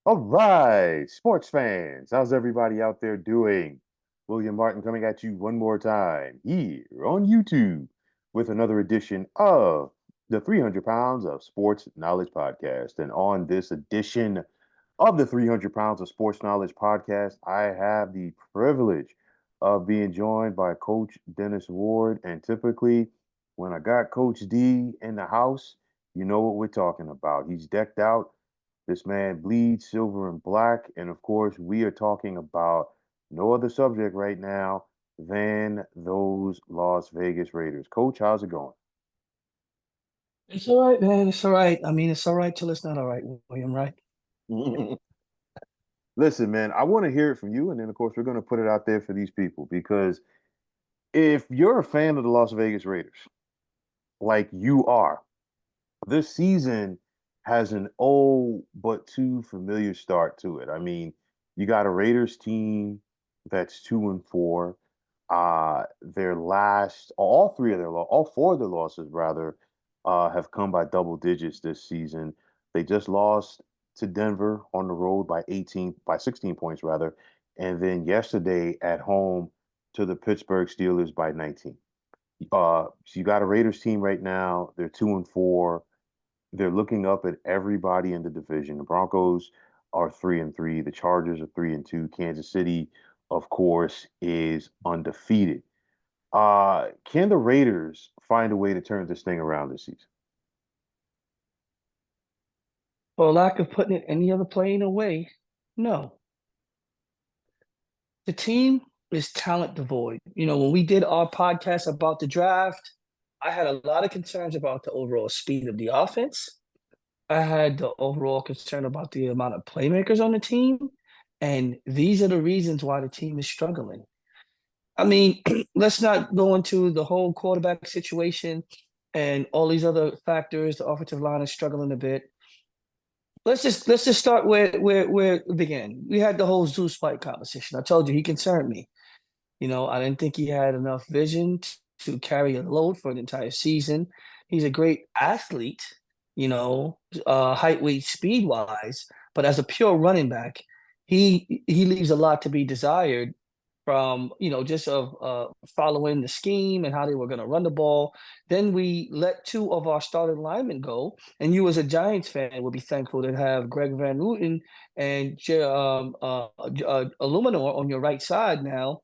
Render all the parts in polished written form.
All right, sports fans, how's everybody out there doing? William Martin coming at you one more time here on YouTube with another edition of the 300 Pounds of Sports Knowledge Podcast. And on this edition of the 300 Pounds of Sports Knowledge Podcast, I have the privilege of being joined by Coach Dennis Ward. And typically, when I got Coach D in the house, you know what we're talking about. He's decked out. This man bleeds silver and black. And of course, we are talking about no other subject right now than those Las Vegas Raiders. Coach, how's it going? It's all right, man. It's all right. I mean, it's all right till it's not all right, William, right? Listen, man, I want to hear it from you. And then, of course, we're going to put it out there for these people because if you're a fan of the Las Vegas Raiders, like you are, this season has an old but too familiar start to it. I mean, you got a Raiders team that's 2-4. Their last, all four of their losses rather, have come by double digits this season. They just lost to Denver on the road by 16 points rather, and then yesterday at home to the Pittsburgh Steelers by 19. So you got a Raiders team right now. They're 2-4. They're looking up at everybody in the division. The Broncos are 3-3. The Chargers are 3-2. Kansas City, of course, is undefeated. Can the Raiders find a way to turn this thing around this season? For lack of putting it any other plain away, no. The team is talent devoid. When we did our podcast about the draft, I had a lot of concerns about the overall speed of the offense. I had the overall concern about the amount of playmakers on the team. And these are the reasons why the team is struggling. I mean, let's not go into the whole quarterback situation and all these other factors. The offensive line is struggling a bit. Let's just start where it began. We had the whole Zeus fight conversation. I told you he concerned me. I didn't think he had enough vision to carry a load for an entire season. He's a great athlete, height, weight, speed wise, but as a pure running back, he leaves a lot to be desired from just of following the scheme and how they were going to run the ball. Then we let two of our starting linemen go, and you as a Giants fan would be thankful to have Greg Van Roten and Illuminor on your right side now.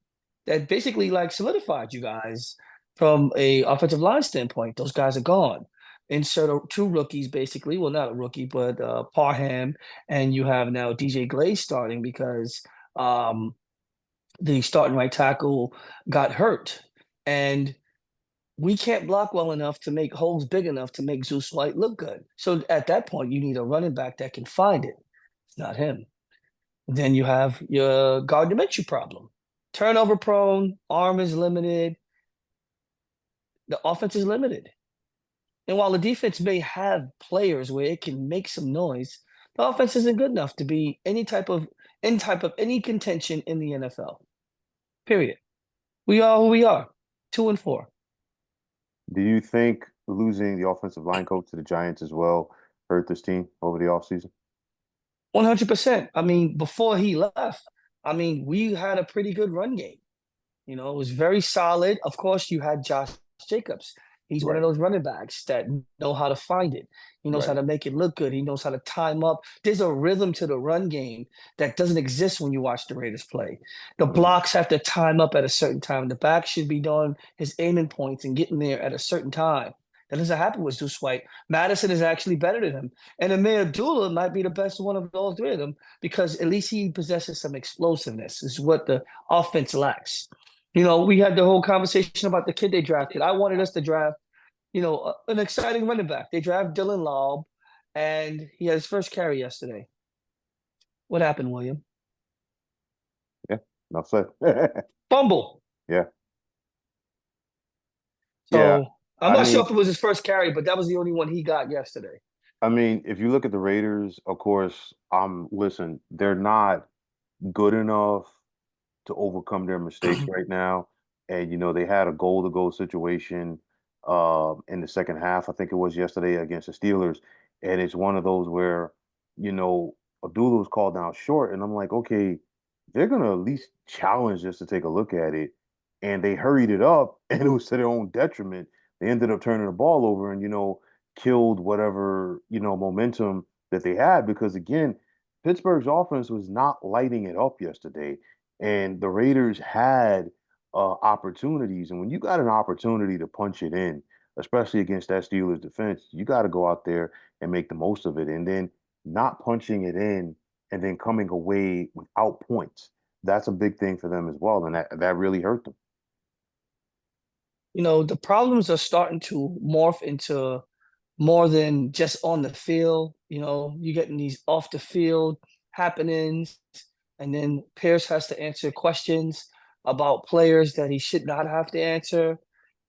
That basically like solidified you guys from a offensive line standpoint. Those guys are gone. Insert two rookies, basically. Well, not a rookie, but Parham, and you have now DJ Glaze starting because the starting right tackle got hurt. And we can't block well enough to make holes big enough to make Zeus White look good. So at that point, you need a running back that can find it. It's not him. Then you have your Gardner Minshew problem. Turnover prone, arm is limited, the offense is limited. And while the defense may have players where it can make some noise, the offense isn't good enough to be any type of any contention in the NFL. Period. We are who we are. 2-4. Do you think losing the offensive line coach to the Giants as well hurt this team over the offseason? 100%. I mean, before he left, I mean, we had a pretty good run game. It was very solid. Of course, you had Josh Jacobs. He's one of Right, those running backs that know how to find it. He knows how right. to make it look good. He knows how to time up. There's a rhythm to the run game that doesn't exist when you watch the Raiders play. The Mhm. blocks have to time up at a certain time. The back should be doing his aiming points and getting there at a certain time. That doesn't happen with Zeus White. Madison is actually better than him. And Amir Abdullah might be the best one of all three of them because at least he possesses some explosiveness, is what the offense lacks. We had the whole conversation about the kid they drafted. I wanted us to draft, an exciting running back. They draft Dylan Laub, and he had his first carry yesterday. What happened, William? Yeah, enough said. Fumble. Yeah, yeah. So I'm I not sure mean, if it was his first carry, but that was the only one he got yesterday. if you look at the Raiders, of course, listen, they're not good enough to overcome their mistakes right now. And they had a goal to go situation in the second half, I think it was yesterday against the Steelers. And it's one of those where, you know, Abdullah was called down short, and I'm like, okay, they're gonna at least challenge us to take a look at it. And they hurried it up, and it was to their own detriment. They ended up turning the ball over and, killed whatever, momentum that they had because again, Pittsburgh's offense was not lighting it up yesterday. And the Raiders had opportunities. And when you got an opportunity to punch it in, especially against that Steelers defense, you got to go out there and make the most of it. And then not punching it in and then coming away without points. That's a big thing for them as well, and that really hurt them. The problems are starting to morph into more than just on the field. You're getting these off the field happenings, and then Pierce has to answer questions about players that he should not have to answer.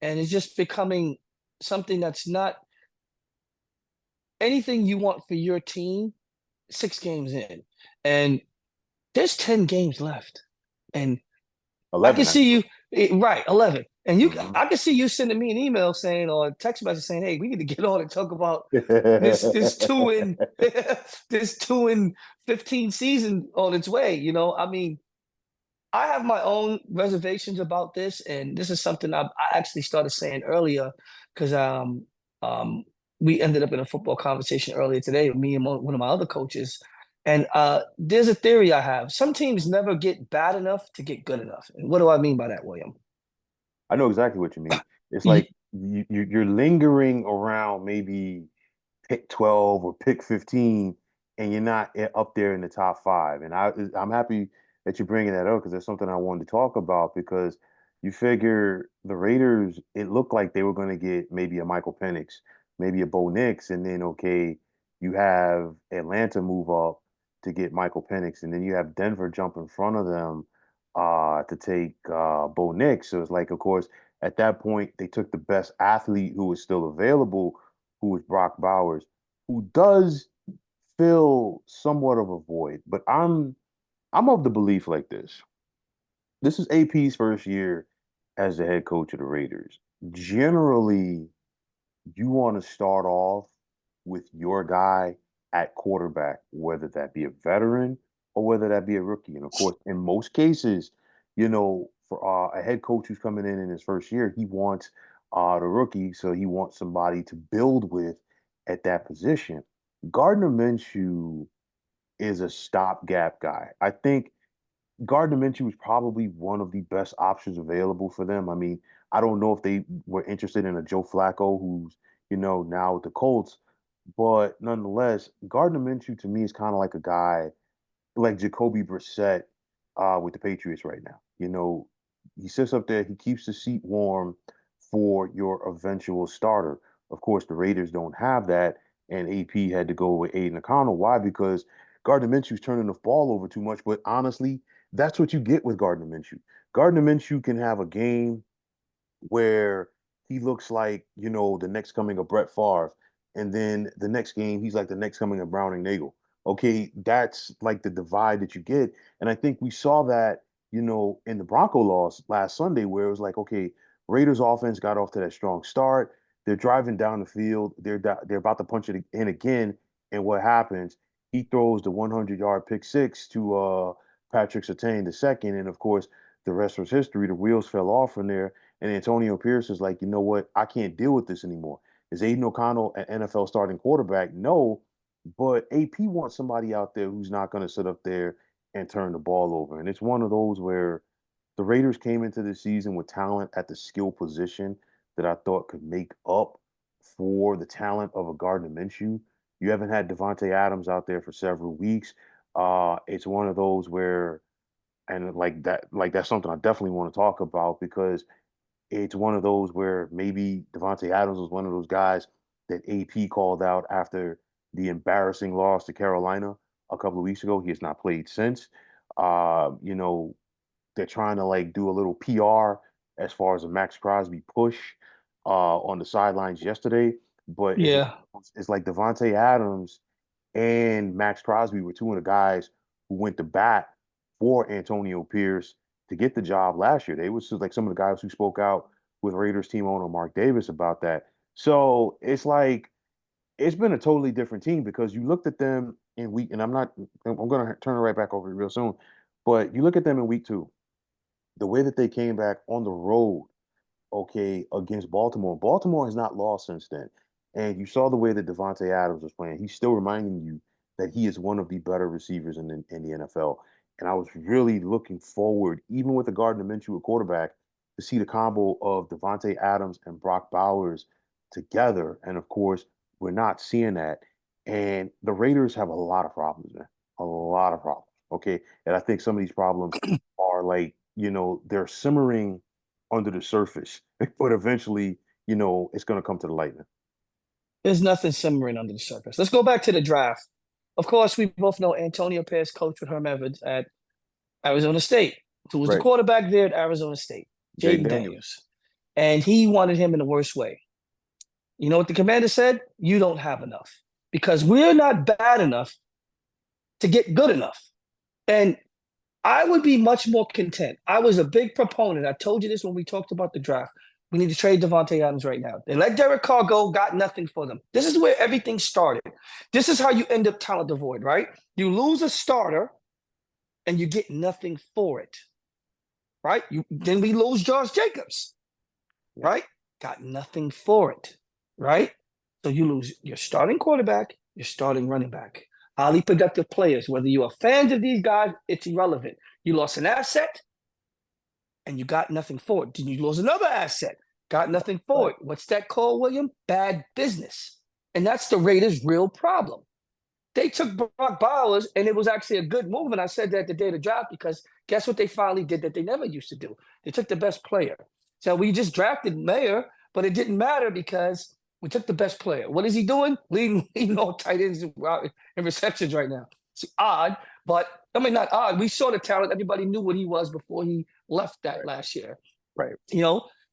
And it's just becoming something that's not anything you want for your team 6 games in. And there's 10 games left. And I can 11, see actually. you right, 11. And Hmm. I can see you sending me an email saying or a text message saying, "Hey, we need to get on and talk about this 2 and this 2-15 season on its way." I mean, I have my own reservations about this, and this is something I actually started saying earlier because um, we ended up in a football conversation earlier today with me and one of my other coaches. And there's a theory I have. Some teams never get bad enough to get good enough. And what do I mean by that, William? I know exactly what you mean. It's like you're lingering around maybe pick 12 or pick 15, and you're not up there in the top five. And I'm happy that you're bringing that up because that's something I wanted to talk about because you figure the Raiders, it looked like they were going to get maybe a Michael Penix, maybe a Bo Nix, and then, okay, you have Atlanta move up to get Michael Penix, and then you have Denver jump in front of them to take Bo Nix. So it's like, of course, at that point, they took the best athlete who was still available, who was Brock Bowers, who does fill somewhat of a void. But I'm of the belief like this. This is AP's first year as the head coach of the Raiders. Generally, you want to start off with your guy at quarterback, whether that be a veteran or whether that be a rookie. And of course, in most cases, for a head coach who's coming in his first year, he wants the rookie, so he wants somebody to build with at that position. Gardner Minshew is a stopgap guy. I think Gardner Minshew was probably one of the best options available for them. I mean, I don't know if they were interested in a Joe Flacco, who's now with the Colts, but nonetheless, Gardner Minshew to me is kind of like a guy like Jacoby Brissett with the Patriots right now. He sits up there, he keeps the seat warm for your eventual starter. Of course, the Raiders don't have that, and AP had to go with Aiden O'Connell. Why? Because Gardner Minshew's turning the ball over too much. But honestly, that's what you get with Gardner Minshew. Gardner Minshew can have a game where he looks like, the next coming of Brett Favre. And then the next game, he's like the next coming of Browning Nagel. Okay, that's like the divide that you get. And I think we saw that, in the Bronco loss last Sunday, where it was like, okay, Raiders offense got off to that strong start. They're driving down the field. They're about to punch it in again. And what happens? He throws the 100-yard pick six to Patrick Surtain the second. And of course, the rest was history. The wheels fell off from there. And Antonio Pierce is like, you know what? I can't deal with this anymore. Is Aiden O'Connell an NFL starting quarterback? No, but AP wants somebody out there who's not going to sit up there and turn the ball over. And it's one of those where the Raiders came into the season with talent at the skill position that I thought could make up for the talent of a Gardner Minshew. You haven't had Devontae Adams out there for several weeks. It's one of those where, and like that's something I definitely want to talk about because it's one of those where maybe Devontae Adams was one of those guys that AP called out after the embarrassing loss to Carolina a couple of weeks ago. He has not played since. Uh, you know, they're trying to like do a little PR as far as a Max Crosby push on the sidelines yesterday, but Yeah. it's like Devontae Adams and Max Crosby were two of the guys who went to bat for Antonio Pierce to get the job last year. They was just like some of the guys who spoke out with Raiders team owner Mark Davis about that. So it's like it's been a totally different team because you looked at them in week, and I'm going to turn it right back over real soon, but you look at them in week 2, the way that they came back on the road, okay, against Baltimore. Baltimore has not lost since then. And you saw the way that Devontae Adams was playing. He's still reminding you that he is one of the better receivers in the NFL. And I was really looking forward, even with the Gardner Minshew at quarterback, to see the combo of Devontae Adams and Brock Bowers together. And of course, we're not seeing that. And the Raiders have a lot of problems, man. A lot of problems. Okay. And I think some of these problems are like, they're simmering under the surface, but eventually, it's going to come to the light, man. There's nothing simmering under the surface. Let's go back to the draft. Of course, we both know Antonio Pierce coached with Herm Edwards at Arizona State, who was the Right. quarterback there at Arizona State, Jaden Jaden Daniels. Daniels. And he wanted him in the worst way. You know what the commander said? You don't have enough because we're not bad enough to get good enough. And I would be much more content. I was a big proponent. I told you this when we talked about the draft. We need to trade Devontae Adams right now. They let Derek Carr go, got nothing for them. This is where everything started. This is how you end up talent devoid, right? You lose a starter and you get nothing for it, right? Then we lose Josh Jacobs, right? Got nothing for it, right? So you lose your starting quarterback, your starting running back, highly productive players. Whether you are fans of these guys, it's irrelevant. You lost an asset and you got nothing for it. Then you lose another asset, got nothing for Right. it. What's that called, William? Bad business. And that's the Raiders' real problem. They took Brock Bowers, and it was actually a good move. And I said that the day of the draft because guess what they finally did that they never used to do? They took the best player. So we just drafted Mayer, but it didn't matter because we took the best player. What is he doing? Leading all tight ends and receptions right now. It's odd, but I mean, not odd. We saw the talent. Everybody knew what he was before he left that last year. Right.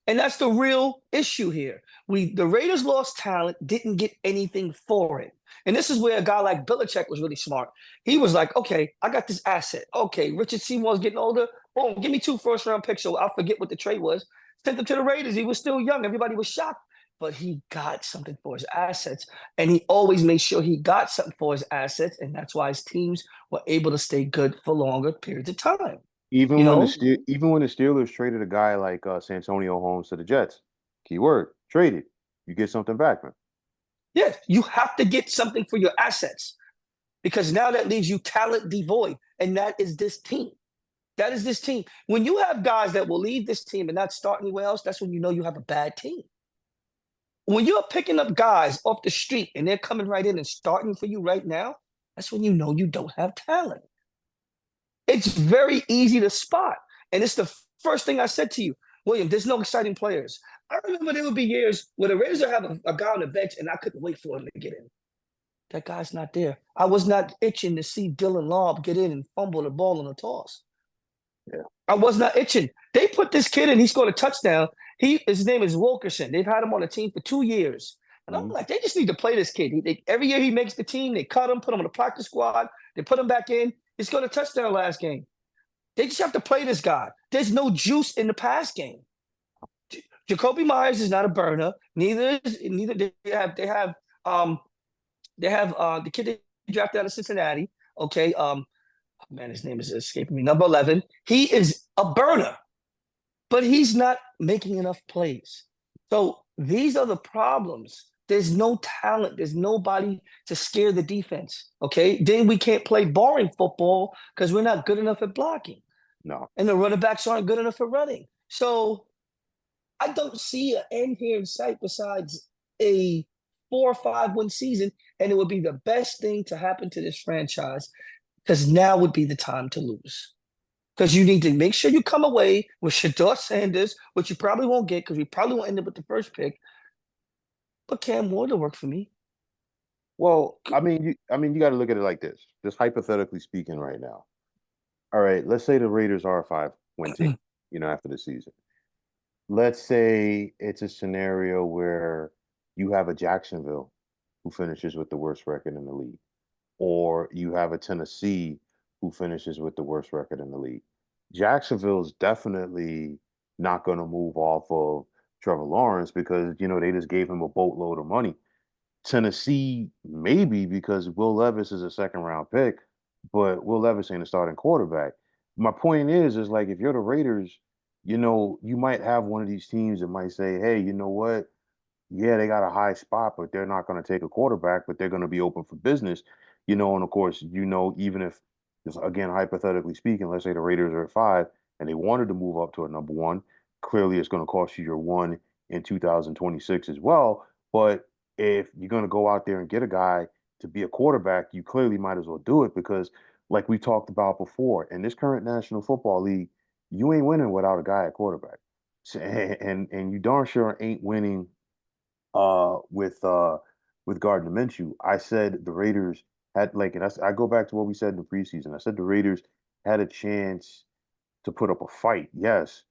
And that's the real issue here. The Raiders lost talent, didn't get anything for it. And this is where a guy like Belichick was really smart. He was like, okay, I got this asset. Okay, Richard Seymour's getting older. Boom, give me 2 first-round picks so I'll forget what the trade was. Sent him to the Raiders. He was still young. Everybody was shocked. But he got something for his assets. And he always made sure he got something for his assets. And that's why his teams were able to stay good for longer periods of time. You know, Even when the Steelers traded a guy like Santonio Holmes to the Jets, keyword traded, you get something back, man. yes, you have to get something for your assets because now that leaves you talent devoid. And that is this team. That is this team. When you have guys that will leave this team and not start anywhere else, that's when you know you have a bad team. When you're picking up guys off the street and they're coming right in and starting for you right now, that's when you know you don't have talent. It's very easy to spot. And it's the first thing I said to you, William, there's no exciting players. I remember there would be years where the Raiders would have a guy on the bench and I couldn't wait for him to get in. That guy's not there. I was not itching to see Dylan Lobb get in and fumble the ball on a toss. Yeah. I was not itching. They put this kid in, he scored a touchdown. His name is Wilkerson. They've had him on the team for 2 years. And I'm like, they just need to play this kid. Every year he makes the team, they cut him, put him on the practice squad, they put him back in. He scored a touchdown last game. They just have to play this guy. There's no juice in the pass game. Jacoby Myers is not a burner. Neither they have the kid they drafted out of Cincinnati. Okay, man, his name is escaping me. Number 11. He is a burner, but he's not making enough plays. So these are the problems. There's no talent. There's nobody to scare the defense. Okay, then we can't play boring football because we're not good enough at blocking. No. And the running backs aren't good enough for running. So I don't see an end here in sight besides a 4 or 5 win season, and it would be the best thing to happen to this franchise because now would be the time to lose. Because you need to make sure you come away with Shedeur Sanders, which you probably won't get because we probably won't end up with the first pick. But Cam Ward will work for me. Well, you got to look at it like this. Just hypothetically speaking, right now. All right, let's say the Raiders are a 5-win team. After the season. Let's say it's a scenario where you have a Jacksonville who finishes with the worst record in the league, or you have a Tennessee who finishes with the worst record in the league. Jacksonville's definitely not going to move off of Trevor Lawrence because they just gave him a boatload of money. Tennessee, maybe because Will Levis is a second round pick, but Will Levis ain't a starting quarterback. My point is like if you're the Raiders, you might have one of these teams that might say, hey, you know what? Yeah, they got a high spot, but they're not going to take a quarterback, but they're going to be open for business, and of course, even if, just again, hypothetically speaking, let's say the Raiders are at 5 and they wanted to move up to a number one, clearly it's going to cost you your one in 2026 as well. But if you're going to go out there and get a guy to be a quarterback, you clearly might as well do it because, like we talked about before, in this current National Football League, you ain't winning without a guy at quarterback. And you darn sure ain't winning with Gardner Minshew. I said the Raiders had and I go back to what we said in the preseason. I said the Raiders had a chance to put up a fight, yes,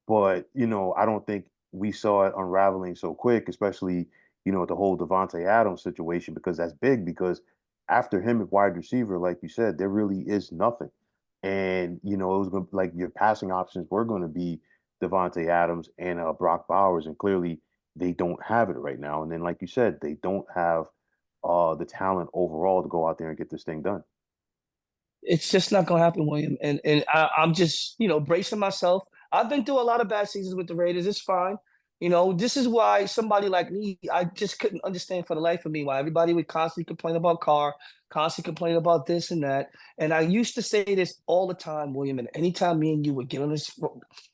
but I don't think we saw it unraveling so quick, especially with the whole Devontae Adams situation because that's big because after him at wide receiver, like you said, there really is nothing. And it was going like your passing options were going to be Devontae Adams and Brock Bowers, and clearly they don't have it right now. And then, like you said, they don't have the talent overall to go out there and get this thing done. It's just not gonna happen, William. And I'm just, bracing myself. I've been through a lot of bad seasons with the Raiders. It's fine. This is why somebody like me, I just couldn't understand for the life of me why everybody would constantly complain about Carr, constantly complain about this and that. And I used to say this all the time, William. And anytime me and you would get on this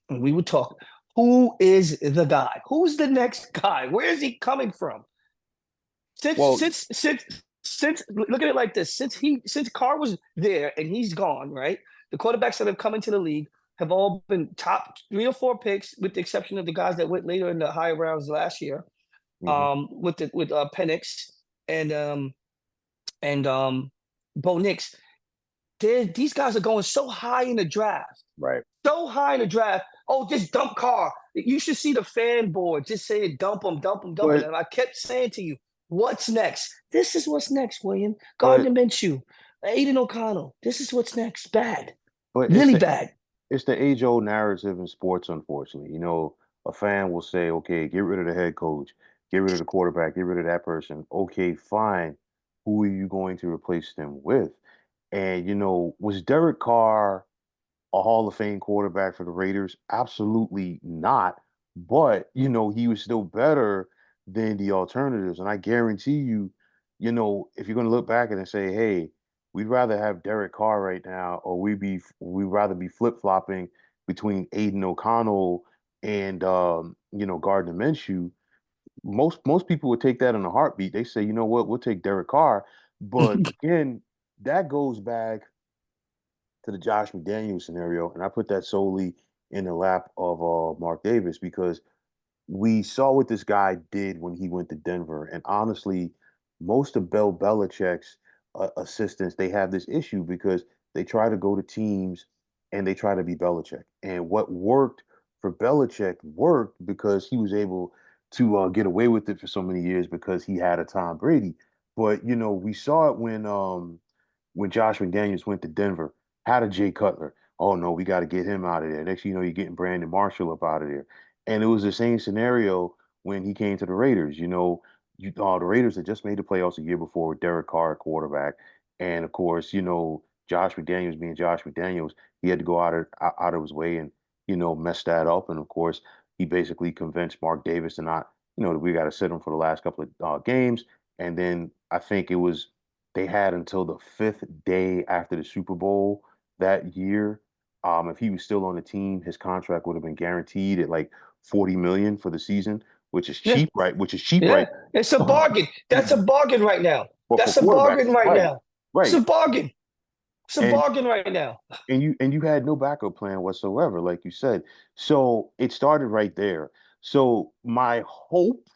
and we would talk, who is the guy? Who's the next guy? Where is he coming from? Since Well, since since since look at it like this. Since Carr was there and he's gone, right? The quarterbacks that have come into the league have all been top 3 or 4 picks, with the exception of the guys that went later in the higher rounds last year. mhm, With Penix and Bo Nix. These guys are going so high in the draft, right. so high in the draft. Oh, just dump Carr. You should see the fan board just saying dump him, dump him, dump him. But And I kept saying to you, what's next? This is what's next, William. but Gardner Minshew, Aiden O'Connell. This is what's next. Bad, but really bad. it's the age old narrative in sports, unfortunately. A fan will say, okay, get rid of the head coach, get rid of the quarterback, get rid of that person. Okay, fine. Who are you going to replace them with? And, was Derek Carr a Hall of Fame quarterback for the Raiders? Absolutely not. But, he was still better than the alternatives. And I guarantee you, if you're going to look back and say, hey, we'd rather have Derek Carr right now, or we'd rather be flip-flopping between Aiden O'Connell and Gardner Minshew, most people would take that in a heartbeat. They say, you know what, we'll take Derek Carr. But again, that goes back to the Josh McDaniels scenario, and I put that solely in the lap of Mark Davis because we saw what this guy did when he went to Denver, and honestly, most of Bill Belichick's assistants they have this issue because they try to go to teams and they try to be Belichick, and what worked for Belichick worked because he was able to get away with it for so many years because he had a Tom Brady. But we saw it when Josh McDaniels went to Denver, had a Jay Cutler. Oh no, we got to get him out of there. Next, you're getting Brandon Marshall up out of there. And it was the same scenario when he came to the Raiders. The Raiders had just made the playoffs a year before with Derek Carr at quarterback, and of course, Josh McDaniels being Josh McDaniels, he had to go out of his way and mess that up. And of course, he basically convinced Mark Davis to not, that we got to sit him for the last couple of games. And then I think it was they had until the 5th day after the Super Bowl that year. If he was still on the team, his contract would have been guaranteed at like 40 million for the season, which is Yeah, cheap, right? Which is cheap, yeah. right? It's a bargain. That's a bargain right now. But for That's a quarterbacks, bargain right right, now. It's right. a bargain. It's a And bargain right now. you had no backup plan whatsoever, like you said. So it started right there. So my hope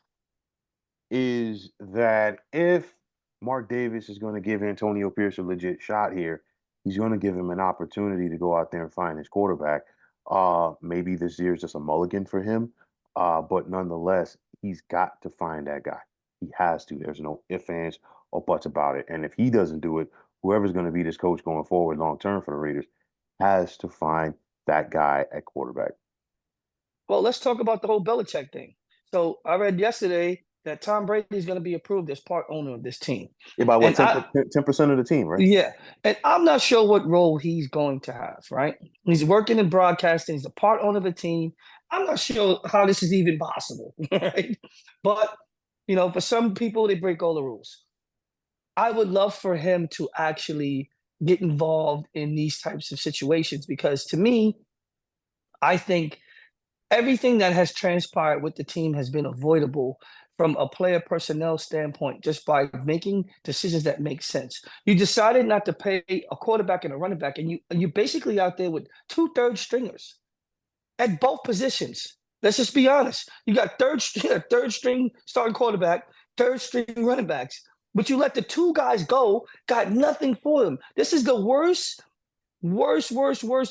is that if Mark Davis is going to give Antonio Pierce a legit shot here, he's going to give him an opportunity to go out there and find his quarterback. Maybe this year is just a mulligan for him, but nonetheless, he's got to find that guy. He has to. There's no ifs, ands, or buts about it. And if he doesn't do it, whoever's going to be this coach going forward long term for the Raiders has to find that guy at quarterback. Well, let's talk about the whole Belichick thing. So I read yesterday that Tom Brady is going to be approved as part owner of this team. Yeah, by what And 10% of the team, right? yeah, and I'm not sure what role he's going to have, right? He's working in broadcasting, he's a part owner of the team. I'm not sure how this is even possible, right? But, for some people, they break all the rules. I would love for him to actually get involved in these types of situations because to me, I think everything that has transpired with the team has been avoidable from a player personnel standpoint just by making decisions that make sense. You decided not to pay a quarterback and a running back, and you're basically out there with two third stringers at both positions. Let's just be honest. You got third string starting quarterback, third string running backs, but you let the two guys go, got nothing for them. This is the worst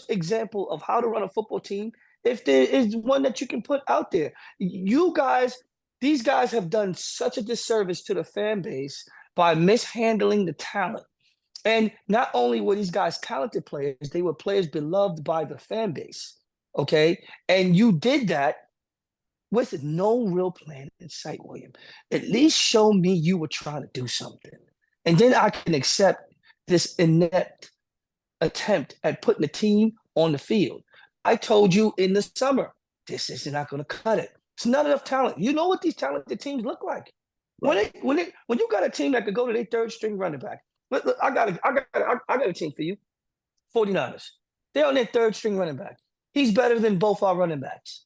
example of how to run a football team if there is one that you can put out there. These guys have done such a disservice to the fan base by mishandling the talent. And not only were these guys talented players, they were players beloved by the fan base. Okay. And you did that with no real plan in sight, William. At least show me you were trying to do something. And then I can accept this inept attempt at putting the team on the field. I told you in the summer, this is not going to cut it. It's not enough talent. You know what these talented teams look like. Right. When you got a team that could go to their third string running back, look, I got a team for you. 49ers. They're on their third string running back. He's better than both our running backs.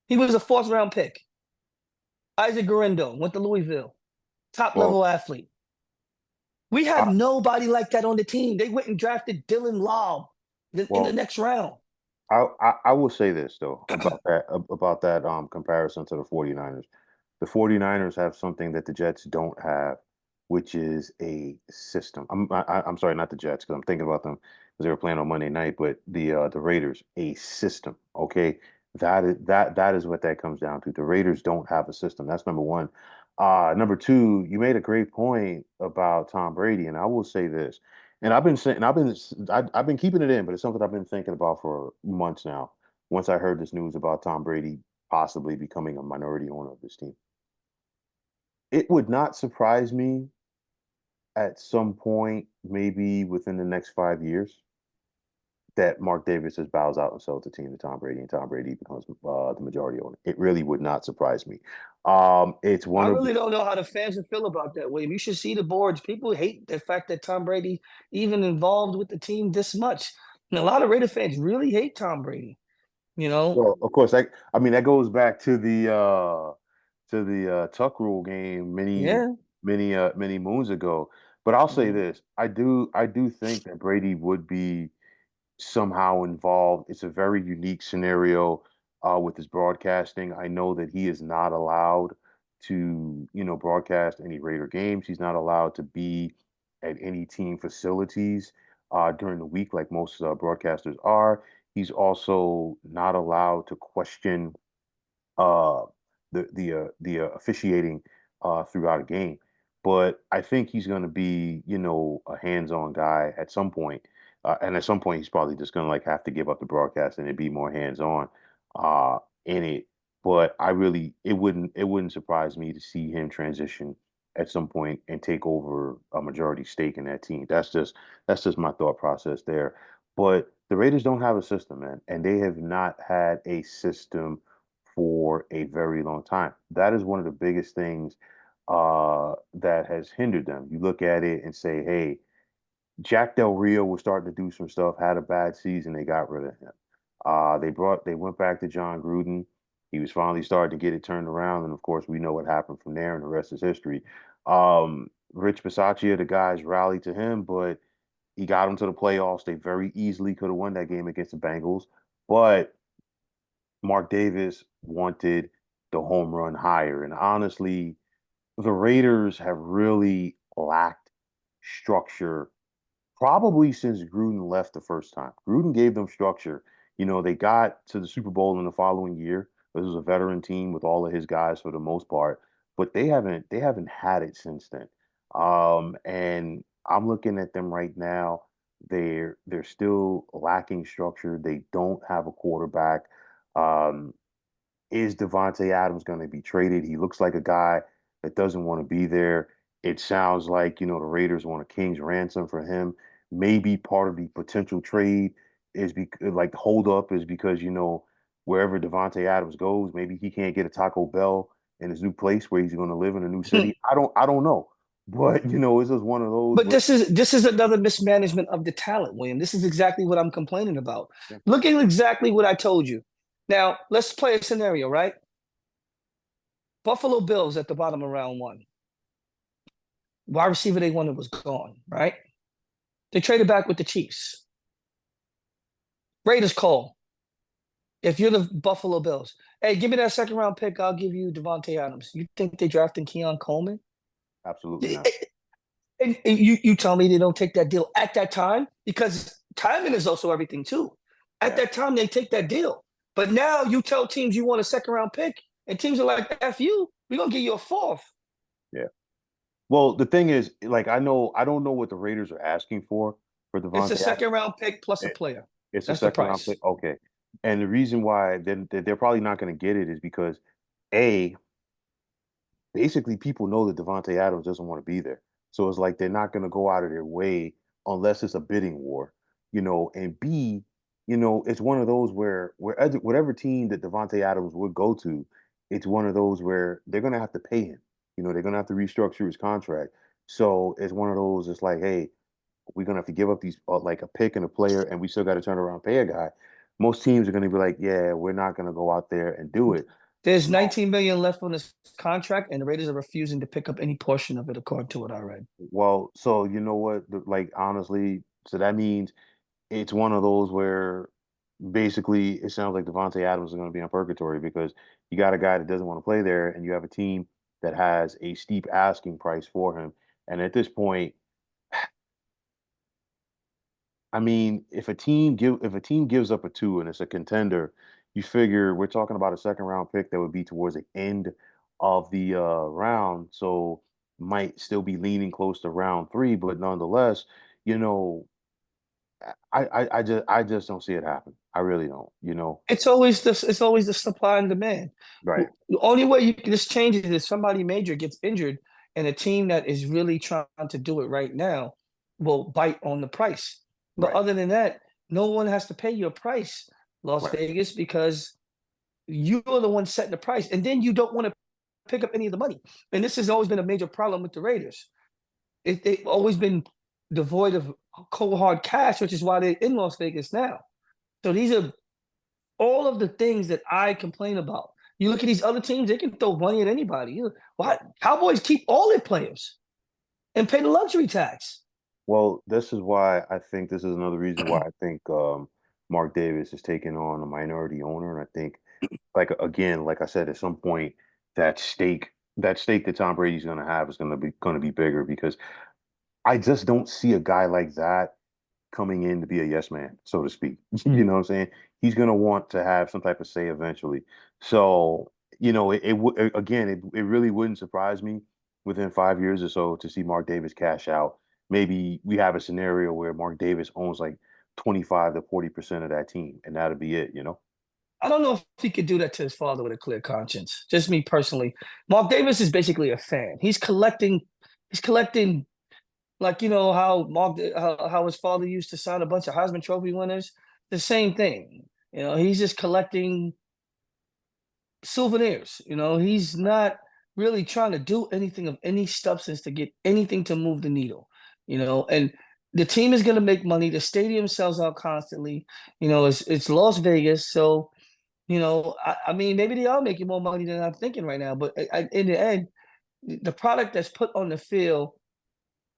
He was a fourth round pick. Isaac Guerendo went to Louisville. Top Well, level athlete. We have I, nobody like that on the team. They went and drafted Dylan Laub in the well, next round. I will say this though about that comparison to the 49ers. The 49ers have something that the Jets don't have, which is a system. I'm sorry, not the Jets, because I'm thinking about them because they were playing on Monday night, but the Raiders, a system. Okay, that is what that comes down to. The Raiders don't have a system. That's number one. Number two, you made a great point about Tom Brady, and I will say this. And I've been saying, I've been keeping it in, but it's something I've been thinking about for months now. Once I heard this news about Tom Brady possibly becoming a minority owner of this team, it would not surprise me at some point, maybe within the next 5 years, that Mark Davis just bows out and sells the team to Tom Brady, and Tom Brady becomes the majority owner. It really would not surprise me. It's I one of really don't know how the fans would feel about that, William. You should see the boards. People hate the fact that Tom Brady even involved with the team this much. And a lot of Raider fans really hate Tom Brady. You know, well, of course, I mean that goes back to the Tuck Rule game yeah. many moons ago. But I'll say Mhm. this: I do think that Brady would be somehow involved. It's a very unique scenario with his broadcasting. I know that he is not allowed to, broadcast any Raider games. He's not allowed to be at any team facilities during the week like most broadcasters are. He's also not allowed to question uh, the officiating throughout a game. But I think he's going to be, a hands-on guy at some point. And at some point, he's probably just going to like have to give up the broadcast and be more hands-on uh, in it. But it wouldn't surprise me to see him transition at some point and take over a majority stake in that team. That's just my thought process there. But the Raiders don't have a system, man, and they have not had a system for a very long time. That is one of the biggest things that has hindered them. You look at it and say, hey, Jack Del Rio was starting to do some stuff, had a bad season, they got rid of him. They went back to John Gruden. He was finally starting to get it turned around, and of course, we know what happened from there, and the rest is history. Rich Bisaccia, the guys rallied to him, but he got them to the playoffs. They very easily could have won that game against the Bengals, but Mark Davis wanted the home run higher. And honestly, the Raiders have really lacked structure probably since Gruden left the first time. Gruden gave them structure. They got to the Super Bowl in the following year. This was a veteran team with all of his guys for the most part, but they haven't had it since then. And I'm looking at them right now. They're still lacking structure. They don't have a quarterback. Um, is Devontae Adams going to be traded? He looks like a guy that doesn't want to be there. It sounds like, the Raiders want a king's ransom for him. Maybe part of the potential trade is like the holdup is because, wherever Devontae Adams goes, maybe he can't get a Taco Bell in his new place where he's going to live in a new city. I don't know. But, it's just one of those But where this is another mismanagement of the talent, William. This is exactly what I'm complaining about. yeah, Look at exactly what I told you. Now, let's play a scenario, right? Buffalo Bills at the bottom of round one. Wide receiver they wanted was gone, right? They traded back with the Chiefs. Raiders call. If you're the Buffalo Bills, hey, give me that second round pick. I'll give you Devontae Adams. You think they drafting Keon Coleman? absolutely not. And you tell me they don't take that deal at that time, because timing is also everything too. At Yeah. that time, they take that deal. But now you tell teams you want a second round pick, and teams are like, F you, we're going to give you a fourth. Yeah. Well, the thing is, like, I don't know what the Raiders are asking for It's a Devontae Adams. second round pick plus a It, player. it's a That's the second round price. pick. Okay. And the reason why they're probably not going to get it is because A, basically people know that Devontae Adams doesn't want to be there. So it's like they're not going to go out of their way unless it's a bidding war, and B, it's one of those where whatever team that Devontae Adams would go to, it's one of those where they're going to have to pay him. They're going to have to restructure his contract. So it's one of those, it's like, hey, we're going to have to give up these, like a pick and a player, and we still got to turn around and pay a guy. Most teams are going to be like, yeah, we're not going to go out there and do it. There's So 19 million left on this contract, and the Raiders are refusing to pick up any portion of it, according to what I read. Well, so you know what? Like honestly, so that means it's one of those where basically it sounds like Devontae Adams is going to be on purgatory because you got a guy that doesn't want to play there, and you have a team that has a steep asking price for him. And at this point, I mean, if a team gives up a two and it's a contender, you figure we're talking about a second round pick that would be towards the end of the round, so might still be leaning close to round three, but nonetheless, you know, I just don't see it happen. I really don't. It's always the supply and demand. Right, The only way you can just change it is somebody major gets injured, and a team that is really trying to do it right now will bite on the price. But right, other than that, no one has to pay you a price, Las right, Vegas, because you're the one setting the price, and then you don't want to pick up any of the money. And this has always been a major problem with the Raiders. They've always been devoid of cold hard cash, which is why they're in Las Vegas now. So these are all of the things that I complain about. You look at these other teams; they can throw money at anybody. Why right. Cowboys keep all their players and pay the luxury tax? Well, this is why I think this is another reason why I think Mark Davis is taking on a minority owner, and I think, like again, like I said, at some point that stake that Tom Brady's going to have is going to be bigger because I just don't see a guy like that coming in to be a yes man, so to speak. You know what I'm saying? He's going to want to have some type of say eventually. So, again, it really wouldn't surprise me within 5 years or so to see Mark Davis cash out. Maybe we have a scenario where Mark Davis owns like 25 to 40% of that team, and that'll be it. I don't know if he could do that to his father with a clear conscience. Just me personally. Mark Davis is basically a fan. He's collecting. He's collecting, like, how how his father used to sign a bunch of Heisman Trophy winners. The same thing. He's just collecting souvenirs. He's not really trying to do anything of any substance to get anything to move the needle. And the team is going to make money. The stadium sells out constantly. It's Las Vegas, so I mean, maybe they are making more money than I'm thinking right now. But in the end, the product that's put on the field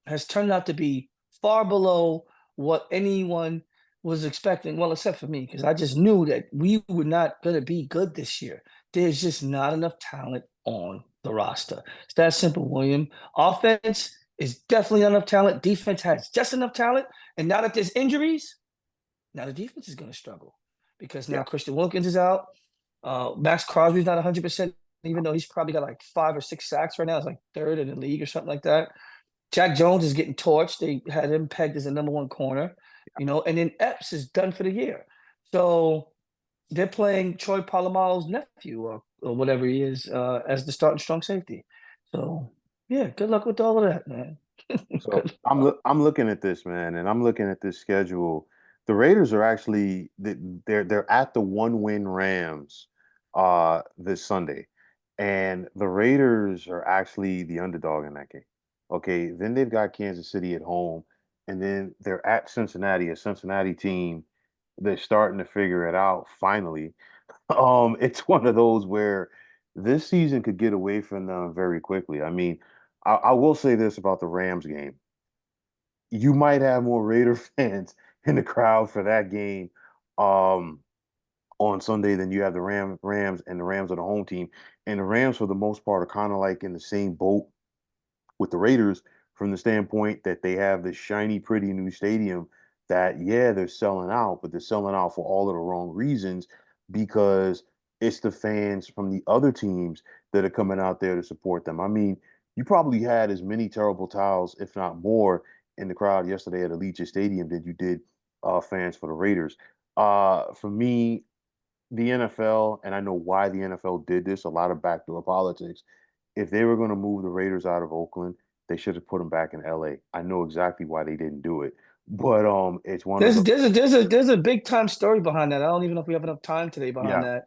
has turned out to be far below what anyone was expecting. Well, except for me, because I just knew that we were not going to be good this year. There's just not enough talent on the roster. It's that simple, William. Offense is definitely not enough talent. Defense has just enough talent. And now that there's injuries, now the defense is going to struggle because Yeah. now Christian Wilkins is out. Max Crosby's not 100%, even though he's probably got like 5 or 6 sacks right now. It's like third in the league or something like that. Jack Jones is getting torched. They had him pegged as a number one corner, and then Epps is done for the year. So they're playing Troy Polamalu's nephew or whatever he is as the starting strong safety. So yeah, good luck with all of that, man. So Good I'm luck. I'm looking at this, man, and I'm looking at this schedule. The Raiders are actually they're at the 1-win Rams this Sunday. And the Raiders are actually the underdog in that game. Okay, then they've got Kansas City at home, and then they're at Cincinnati, a Cincinnati team they're starting to figure it out finally. It's one of those where this season could get away from them very quickly. I mean, I will say this about the Rams game. You might have more Raider fans in the crowd for that game um, on Sunday than you have the Rams, and the Rams are the home team. And the Rams, for the most part, are kind of like in the same boat with the Raiders from the standpoint that they have this shiny, pretty new stadium that, yeah, they're selling out, but they're selling out for all of the wrong reasons because it's the fans from the other teams that are coming out there to support them. I mean, you probably had as many terrible towels, if not more, in the crowd yesterday at Allegiant Stadium than you did fans for the Raiders. For me, the NFL, and I know why the NFL did this, a lot of backdoor politics. If they were going to move the Raiders out of Oakland, they should have put them back in LA. I know exactly why they didn't do it. But it's one of There's the there's a there's a there's a big time story behind that. I don't even know if we have enough time today behind yeah. that.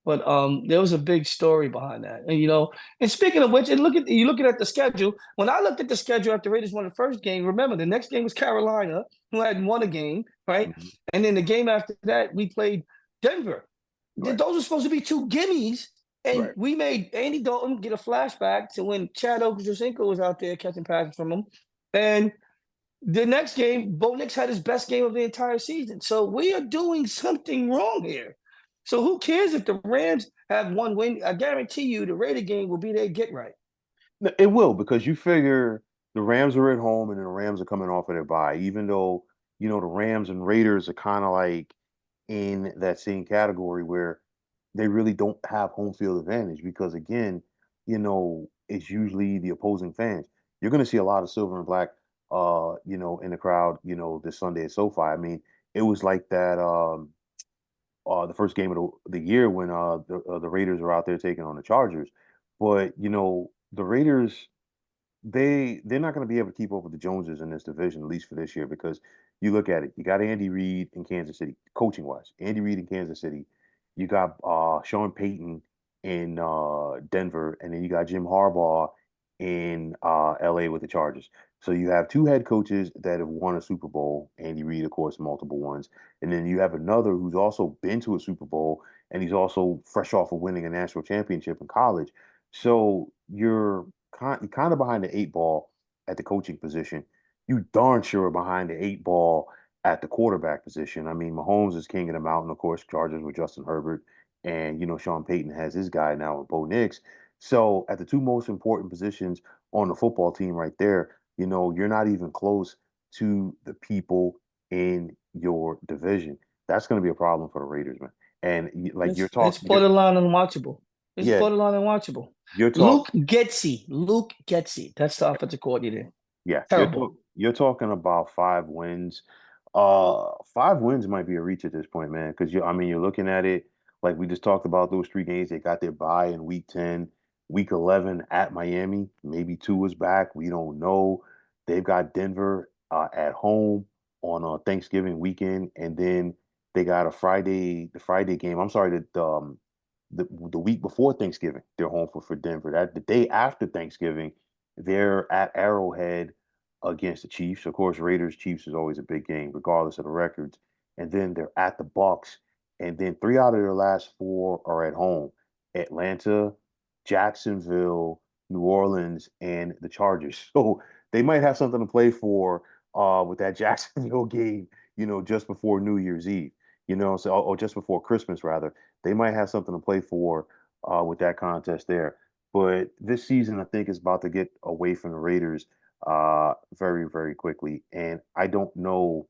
But there was a big story behind that. And and speaking of which, and you're looking at the schedule. When I looked at the schedule after Raiders won the first game, remember the next game was Carolina, who hadn't won a game, right? Mhm. And then the game after that, we played Denver. Right. Those were supposed to be two gimmies. And Right. we made Andy Dalton get a flashback to when Chad Ochocinco was out there catching passes from him. And the next game, Bo Nix had his best game of the entire season. So we are doing something wrong here. So who cares if the Rams have one win? I guarantee you the Raider game will be their get right. No, it will because you figure the Rams are at home and then the Rams are coming off of their bye, even though, the Rams and Raiders are kind of like in that same category where they really don't have home field advantage because, again, it's usually the opposing fans. You're going to see a lot of silver and black, in the crowd, this Sunday at SoFi. I mean, it was like that the first game of the year when the Raiders are out there taking on the Chargers. But, the Raiders they're not going to be able to keep up with the Joneses in this division, at least for this year, because you look at it. You got Andy Reid in Kansas City, coaching wise. Andy Reid in Kansas City. You got Sean Payton in Denver, and then you got Jim Harbaugh in LA with the Chargers. So you have two head coaches that have won a Super Bowl. Andy Reid, of course, multiple ones, and then you have another who's also been to a Super Bowl, and he's also fresh off of winning a national championship in college. So you're kind of behind the eight ball at the coaching position. You darn sure are behind the eight ball at the quarterback position. I mean, Mahomes is king of the mountain, of course, Chargers with Justin Herbert, and Sean Payton has his guy now with Bo Nix. So at the two most important positions on the football team right there, you're not even close to the people in your division. That's going to be a problem for the Raiders, man. And like you're It's talking, you're borderline unwatchable. It's yeah, borderline unwatchable. you're talking. Luke Getsy. That's the offensive coordinator. Yeah, Terrible. you're talking about 5 wins. 5 wins might be a reach at this point, man. Because I mean, you're looking at it like we just talked about those 3 games. They got their bye in week 10, week 11 at Miami. Maybe two is back. We don't know. They've got Denver at home on Thanksgiving weekend, and then they got the Friday game. I'm sorry, the week before Thanksgiving, they're home for Denver. That the day after Thanksgiving, they're at Arrowhead against the Chiefs. Of course, Raiders Chiefs is always a big game, regardless of the records. And then they're at the Bucks, and then three out of their last four are at home: Atlanta, Jacksonville, New Orleans, and the Chargers. So they might have something to play for with that Jacksonville game, just before New Year's Eve. So or just before Christmas rather. They might have something to play for with that contest there. But this season, I think, is about to get away from the Raiders very, very quickly. And I don't know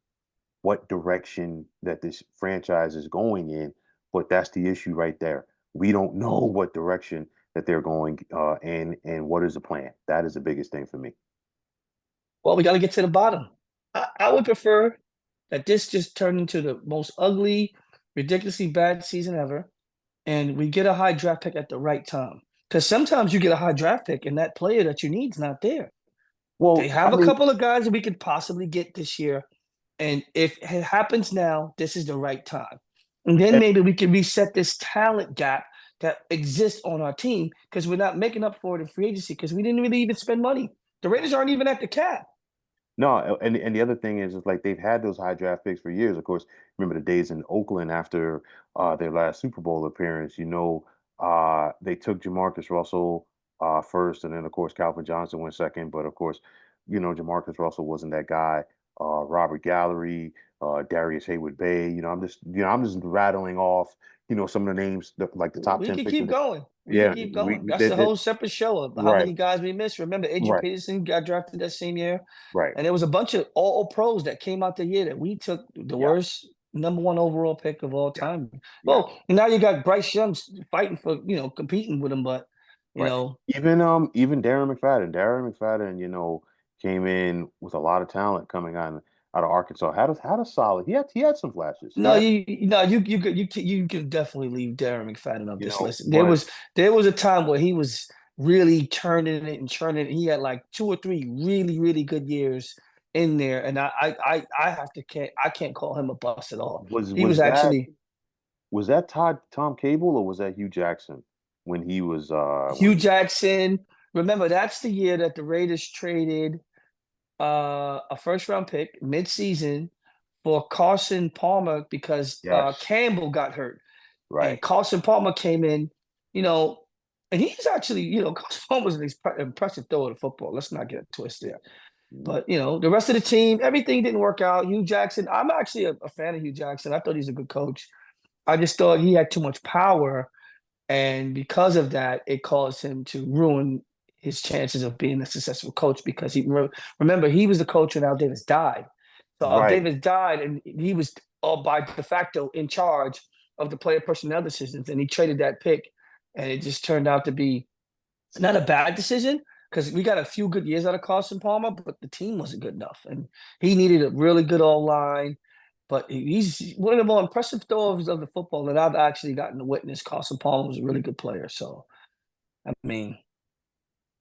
what direction that this franchise is going in, but that's the issue right there. We don't know what direction that they're going in and what is the plan. That is the biggest thing for me. Well, we got to get to the bottom. I would prefer that this just turned into the most ugly, ridiculously bad season ever, and we get a high draft pick at the right time. Because sometimes you get a high draft pick and that player that you need is not there. They Well, have I a mean, couple of guys that we could possibly get this year. And if it happens now, this is the right time. And then eh, maybe we can reset this talent gap that exists on our team because we're not making up for it in free agency because we didn't really even spend money. The Raiders aren't even at the cap. no, and the other thing is like they've had those high draft picks for years. Of course, remember the days in Oakland after their last Super Bowl appearance. They took Jamarcus Russell first, and then of course Calvin Johnson went second. But of course, Jamarcus Russell wasn't that guy. Robert Gallery, Darius Hayward Bay. I'm just rattling off some of the names like the top We 10 can picks. keep going. We can Yeah, keep we going. That's a did. whole separate show of how Right, many guys we missed. Remember, Adrian right, Peterson got drafted that same year, right. and there was a bunch of all pros that came out the year that we took the Yeah, worst number one overall pick of all yeah, time. yeah. Well, now you got Bryce Young fighting for competing with him, but you Right. know Even Darren McFadden. Darren McFadden, came in with a lot of talent coming out of Arkansas. Had a solid. He had some flashes. He no, had, you can definitely leave Darren McFadden off this list. There but was there was a time where he was really turning it and churning it. He had like 2 or 3 really really good years in there, and I have to can't call him a bust at all. was He was was that actually was that Tom Cable or was that Hugh Jackson when he was when Hugh Jackson. Remember, that's the year that the Raiders traded a first round pick mid-season for Carson Palmer because yes, Campbell got hurt. right. And Carson Palmer came in, you know, and he's actually, Carson Palmer was an impressive thrower of football. Let's not get a twist there. Mhm. But, the rest of the team, everything didn't work out. Hugh Jackson, I'm actually a fan of Hugh Jackson. I thought he's a good coach. I just thought he had too much power. And because of that, it caused him to ruin his chances of being a successful coach because remember, he was the coach when Al Davis died. So Al Right. Davis died, and he was all by de facto in charge of the player personnel decisions, and he traded that pick, and it just turned out to be not a bad decision because we got a few good years out of Carson Palmer, but the team wasn't good enough, and he needed a really good all line. But he's one of the more impressive throwers of the football that I've actually gotten to witness. Carson Palmer was a really good player. So, I mean,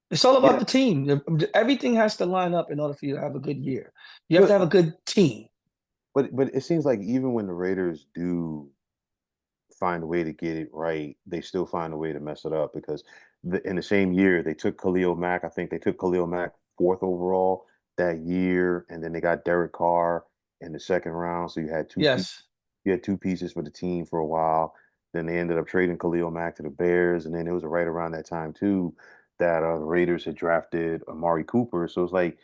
it's all about Yeah, the team. Everything has to line up in order for you to have a good year. You have to but have a good team. but it seems like even when the Raiders do find a way to get it right, they still find a way to mess it up because in the same year they took Khalil Mack. I think they took Khalil Mack fourth overall that year, and then they got Derek Carr in the second round. So Yes. you had two pieces for the team for a while. Then they ended up trading Khalil Mack to the Bears, and then it was right around that time too that the Raiders had drafted Amari Cooper. So it's like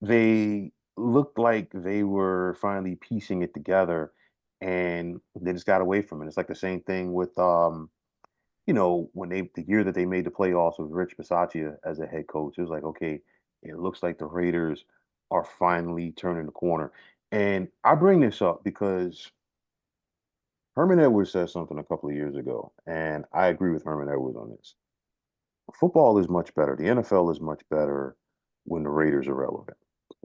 they looked like they were finally piecing it together and they just got away from it. It's like the same thing with when the year that they made the playoffs with Rich Bisaccia as a head coach. It was like, okay, it looks like the Raiders are finally turning the corner. And I bring this up because Herman Edwards said something a couple of years ago, and I agree with Herman Edwards on this. Football is much better. The NFL is much better when the Raiders are relevant.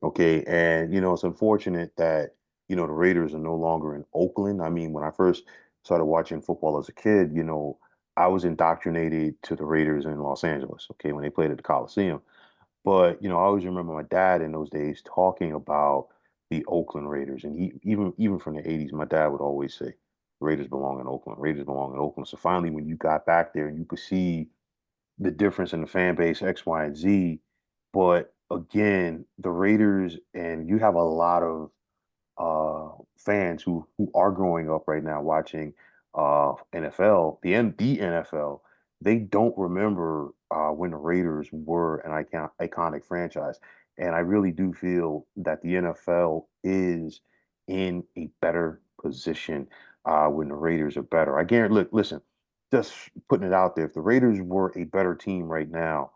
Okay. And, it's unfortunate that, the Raiders are no longer in Oakland. I mean, when I first started watching football as a kid, I was indoctrinated to the Raiders in Los Angeles, okay, when they played at the Coliseum. But, I always remember my dad in those days talking about the Oakland Raiders. And even from the 80s, my dad would always say, Raiders belong in Oakland. Raiders belong in Oakland. So finally, when you got back there and you could see the difference in the fan base, X, Y, and Z. But again, the Raiders, and you have a lot of fans who are growing up right now watching NFL, the NFL. They don't remember when the Raiders were an iconic franchise, and I really do feel that the NFL is in a better position when the Raiders are better. I guarantee. Look, listen, just putting it out there. If the Raiders were a better team right now,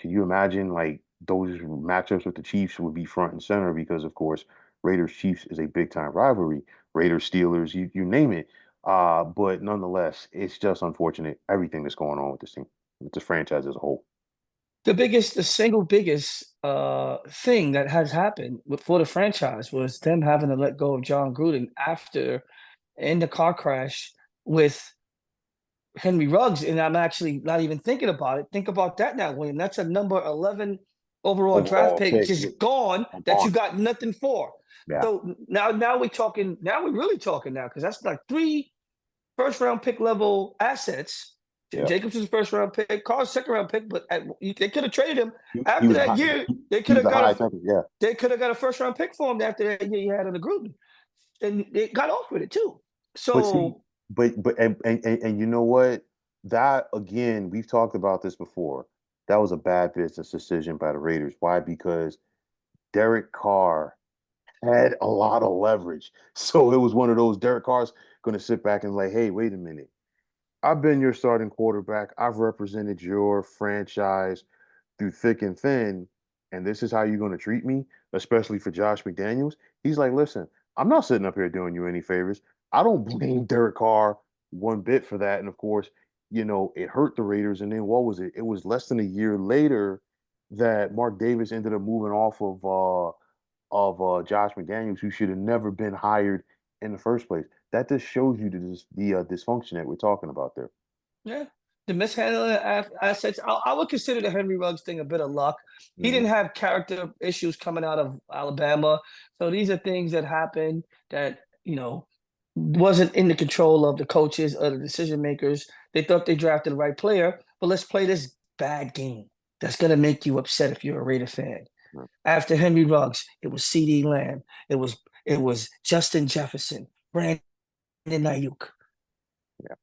can you imagine like those matchups with the Chiefs would be front and center because of course Raiders Chiefs is a big time rivalry. Raiders Steelers, you name it. But nonetheless, it's just unfortunate everything that's going on with this team, with this franchise as a whole. The single biggest thing that has happened for the franchise was them having to let go of John Gruden after in the car crash with Henry Ruggs, and I'm actually not even thinking about it. Think about that now, William. That's a number 11 overall draft Overall pick pick, just gone I'm that you gone. got nothing for. Yeah, So now we're talking. Now we're really talking now because that's like 3 first round pick level assets. yeah. Jacobs was first round pick, Carr's second round pick, but they could have traded him He after was a that high, year. They he could was have a got high a second. Yeah. they could have got a first round pick for him after that year he had in the Gruden, and they got off with it too. But see, So but and you know what? That again, we've talked about this before. That was a bad business decision by the Raiders. Why? Because Derek Carr had a lot of leverage. So it was one of those Derek Carr's going to sit back and like, hey, wait a minute. I've been your starting quarterback. I've represented your franchise through thick and thin, and this is how you're going to treat me, especially for Josh McDaniels. He's like, listen, I'm not sitting up here doing you any favors. I don't blame Derek Carr one bit for that. And of course, it hurt the Raiders. And then what was it? It was less than a year later that Mark Davis ended up moving off of Josh McDaniels, who should have never been hired in the first place. That just shows you the dysfunction that we're talking about there. yeah, the mishandling of assets. I would consider the Henry Ruggs thing a bit of luck. He Hmm. didn't have character issues coming out of Alabama, so these are things that happen that wasn't in the control of the coaches or the decision makers. They thought they drafted the right player, but let's play this bad game. That's gonna make you upset if you're a Raider fan. After Henry Ruggs, it was C.D. Lamb. It was Justin Jefferson, Brandon Ayuk. Yeah,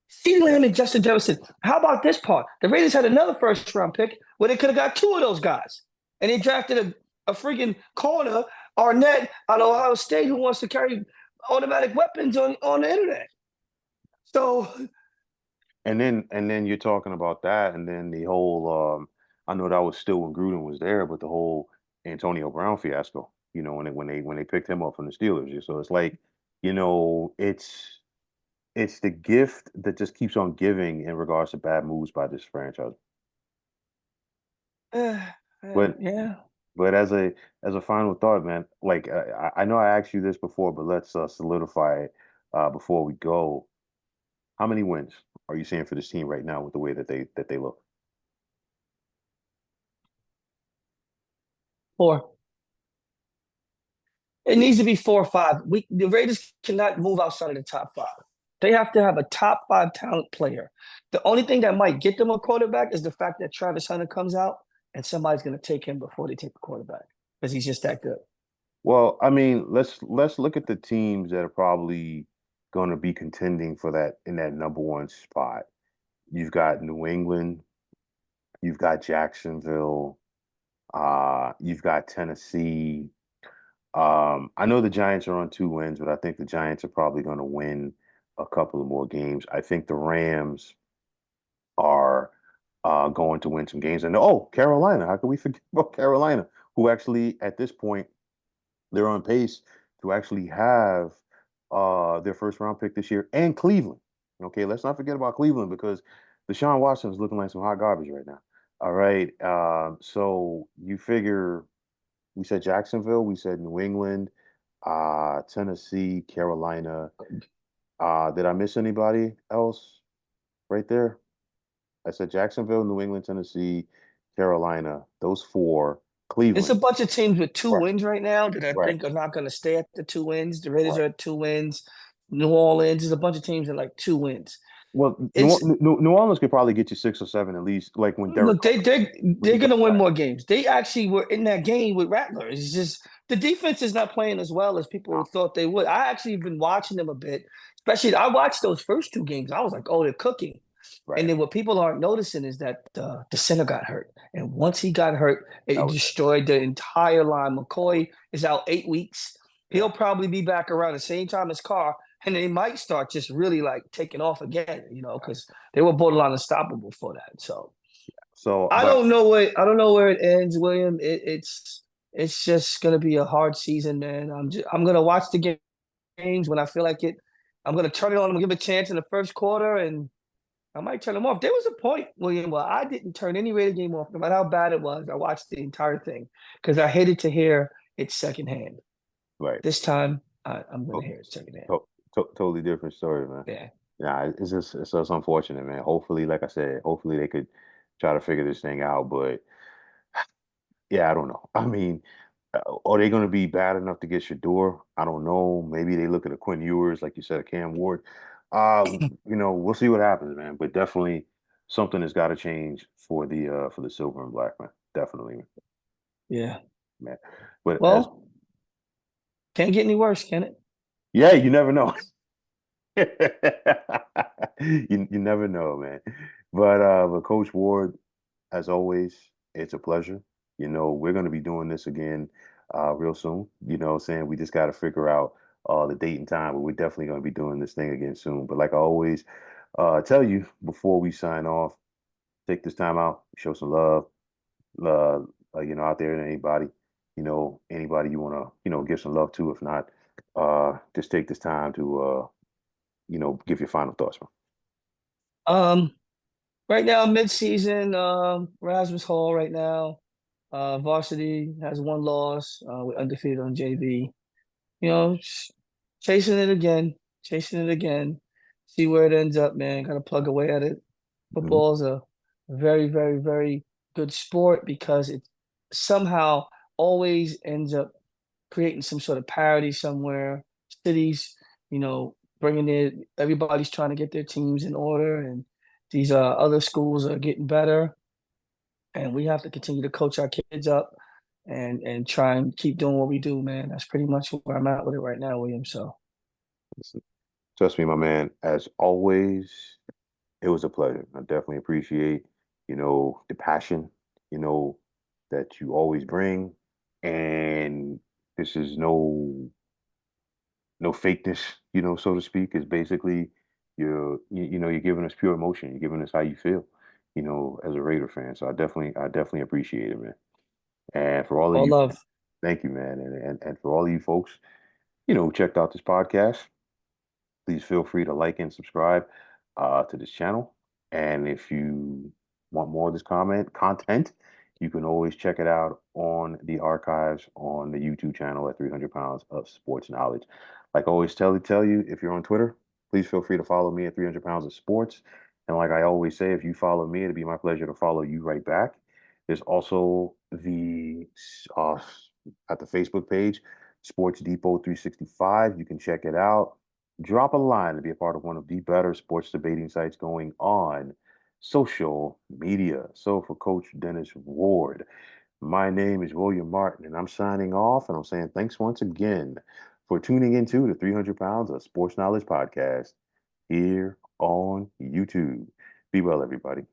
CeeDee yeah. Lamb and Justin Jefferson. How about this part? The Raiders had another first round pick where they could have got 2 of those guys. And they drafted a freaking corner, Arnett, out of Ohio State, who wants to carry automatic weapons on the internet. So, And then you're talking about that, and then the whole I know that was still when Gruden was there, but the whole Antonio Brown fiasco, when they picked him up from the Steelers. So it's like, it's the gift that just keeps on giving in regards to bad moves by this franchise. But yeah. but as a final thought, man, like I know I asked you this before, but let's solidify it before we go. How many wins are you seeing for this team right now with the way that they look? 4. It needs to be 4 or 5. The Raiders cannot move outside of the top 5. They have to have a top 5 talent player. The only thing that might get them a quarterback is the fact that Travis Hunter comes out and somebody's going to take him before they take the quarterback because he's just that good. Well, I mean, let's look at the teams that are probably going to be contending for that in that number one spot. You've got New England, you've got Jacksonville, you've got Tennessee. I know the Giants are on 2 wins, but I think the Giants are probably going to win a couple of more games. I think the Rams are going to win some games. And oh, Carolina, how can we forget about Carolina, who actually at this point they're on pace to actually have their first round pick this year, and Cleveland. Okay, let's not forget about Cleveland because Deshaun Watson is looking like some hot garbage right now. All right, so you figure we said Jacksonville, we said New England, Tennessee, Carolina. Did I miss anybody else right there? I said Jacksonville, New England, Tennessee, Carolina. Those four. It's a Cleveland. bunch of teams with 2 Right. wins right now that I Right. think are not going to stay at the 2 wins. The Raiders Right. are at 2 wins. New Orleans is a bunch of teams at like 2 wins. Well, It's New Orleans could probably get you 6 or 7 at least, like when Derek Look, Carr when they're he comes gonna win back. more games. They actually were in that game with Rattler. It's just the defense is not playing as well as people No, thought they would. I actually have been watching them a bit, especially I watched those first 2 games. I was like, oh, they're cooking. And right. then what people aren't noticing is that the center got hurt, and once he got hurt, That it was it. destroyed the entire line. That was McCoy is out 8 weeks. yeah. He'll probably be back around the same time as Carr, and they might start just really like taking off again. Right. Because they were borderline unstoppable for that. So. So, I but don't know where it ends, William. It's just gonna be a hard season, man. I'm gonna watch the games when I feel like it. I'm gonna turn it on and give it a chance in the first quarter, and I might turn them off. There was a point, William, where I didn't turn any Raider game off, no matter how bad it was. I watched the entire thing because I hated to hear it secondhand. right. This time, I'm To- gonna hear it secondhand. to- totally different story, man. Yeah. Yeah, it's just unfortunate, man. Hopefully, like I said, hopefully they could try to figure this thing out. But yeah, I don't know. I mean, are they going to be bad enough to get Shador? I don't know. Maybe they look at a Quinn Ewers, like you said, a Cam Ward. We'll see what happens, man. But definitely something has got to change for the silver and black, man. Definitely, Yeah. man. But as Well, can't get any worse, can it? yeah, you never know. You never know, man. But Coach Ward, as always, it's a pleasure. We're gonna be doing this again real soon. Saying we just gotta figure out the date and time, but we're definitely gonna be doing this thing again soon. But like I always tell you before we sign off, take this time out, show some love, uh, out there to anybody, anybody you wanna, give some love to. If not, just take this time to give your final thoughts, man. Um, right now, mid-season, Rasmus Hall right now. Varsity has one loss. We're undefeated on JV. Chasing it again, chasing it again. See where it ends up, man. Gotta plug away at it. Mhm. Football is a very, very, very good sport because it somehow always ends up creating some sort of parity somewhere. Cities, bringing in everybody's trying to get their teams in order, and these other schools are getting better. And we have to continue to coach our kids up and try and keep doing what we do, man. That's pretty much where I'm at with it right now, William. So, Trust me, my man. As always, it was a pleasure. I definitely appreciate, the passion, that you always bring. And this is no fakeness, so to speak. It's basically you're giving us pure emotion. You're giving us how you feel, as a Raider fan. So I definitely appreciate it, man. And for all of all you, love. thank you, man. And for all of you folks, who checked out this podcast, please feel free to like and subscribe to this channel. And if you want more of this content, you can always check it out on the archives on the YouTube channel at 300 Pounds of Sports Knowledge. Like I always tell you, if you're on Twitter, please feel free to follow me at 300 Pounds of Sports. And like I always say, if you follow me, it'd be my pleasure to follow you right back. There's also uh, at the Facebook page, Sports Depot 365. You can check it out. Drop a line to be a part of one of the better sports debating sites going on social media. So for Coach Dennis Ward, my name is William Martin, and I'm signing off. And I'm saying thanks once again for tuning into the 300 Pounds of Sports Knowledge podcast here on YouTube. Be well, everybody.